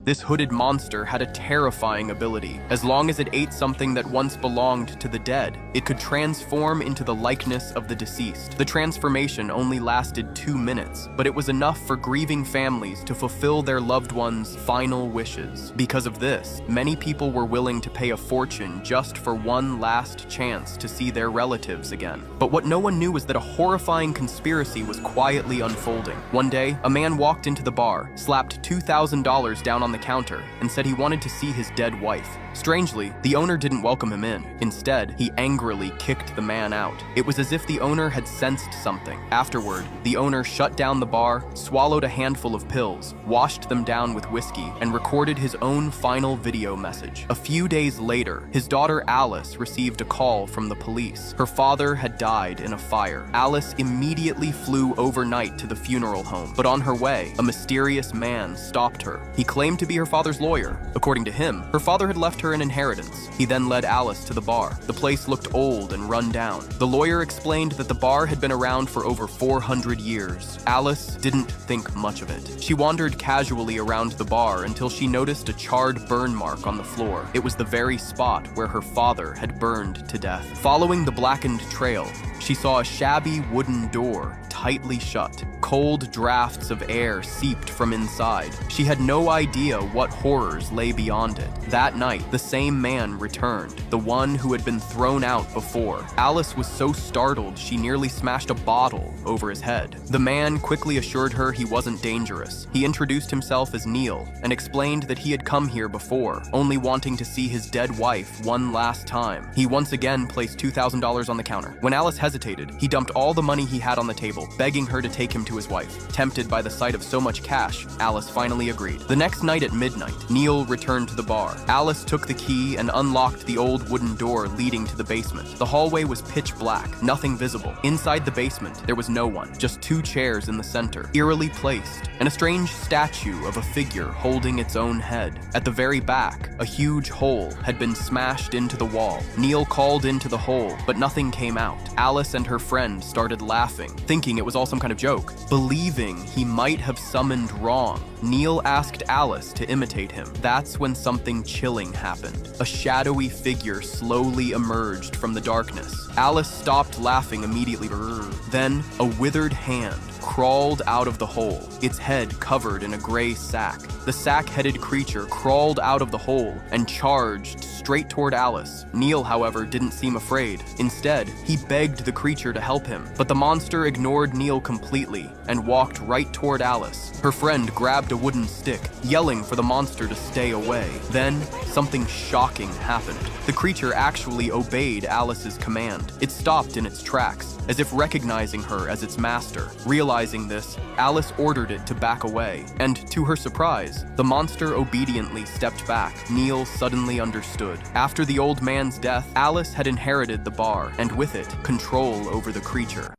This hooded monster had a terrifying ability. As long as it ate something that once belonged to the dead, it could transform into the likeness of the deceased. The transformation only lasted 2 minutes, but it was enough for grieving families to fulfill their loved ones' final wishes. Because of this, many people were willing to pay a fortune just for one last chance to see their relatives again. But what no one knew was that a horrifying conspiracy was quietly unfolding. One day, a man walked into the bar, slapped $2,000 down on the counter, and said he wanted to see his dead wife. Strangely, the owner didn't welcome him in. Instead, he angrily kicked the man out. It was as if the owner had sensed something. Afterward, the owner shut down the bar, swallowed a handful of pills, washed them down with whiskey, and recorded his own final video message. A few days later, his daughter Alice received a call from the police. Her father had died in a fire. Alice immediately flew overnight to the funeral home, but on her way, a mysterious man stopped her. He claimed to be her father's lawyer. According to him, her father had left her an inheritance. He then led Alice to the bar. The place looked old and run down. The lawyer explained that the bar had been around for over 400 years. Alice didn't think much of it. She wandered casually around the bar until she noticed a charred burn mark on the floor. It was the very spot where her father had burned to death. Following the blackened trail, she saw a shabby wooden door tightly shut. Cold drafts of air seeped from inside. She had no idea what horrors lay beyond it. That night, the same man returned, the one who had been thrown out before. Alice was so startled she nearly smashed a bottle over his head. The man quickly assured her he wasn't dangerous. He introduced himself as Neil and explained that he had come here before, only wanting to see his dead wife one last time. He once again placed $2,000 on the counter. When Alice hesitated, he dumped all the money he had on the table, begging her to take him to his wife. Tempted by the sight of so much cash, Alice finally agreed. The next night at midnight, Neil returned to the bar. Alice took the key and unlocked the old wooden door leading to the basement. The hallway was pitch black, nothing visible. Inside the basement, there was no one, just 2 chairs in the center, eerily placed, and a strange statue of a figure holding its own head. At the very back, a huge hole had been smashed into the wall. Neil called into the hole, but nothing came out. Alice and her friend started laughing, thinking it was all some kind of joke. Believing he might have summoned wrong, Neil asked Alice to imitate him. That's when something chilling happened. A shadowy figure slowly emerged from the darkness. Alice stopped laughing immediately. Then, a withered hand crawled out of the hole, its head covered in a gray sack. The sack-headed creature crawled out of the hole and charged straight toward Alice. Neil, however, didn't seem afraid. Instead, he begged the creature to help him, but the monster ignored Neil completely and walked right toward Alice. Her friend grabbed a wooden stick, yelling for the monster to stay away. Then, something shocking happened. The creature actually obeyed Alice's command. It stopped in its tracks, as if recognizing her as its master. Realizing this, Alice ordered it to back away, and to her surprise, the monster obediently stepped back. Neil suddenly understood. After the old man's death, Alice had inherited the bar, and with it, control over the creature.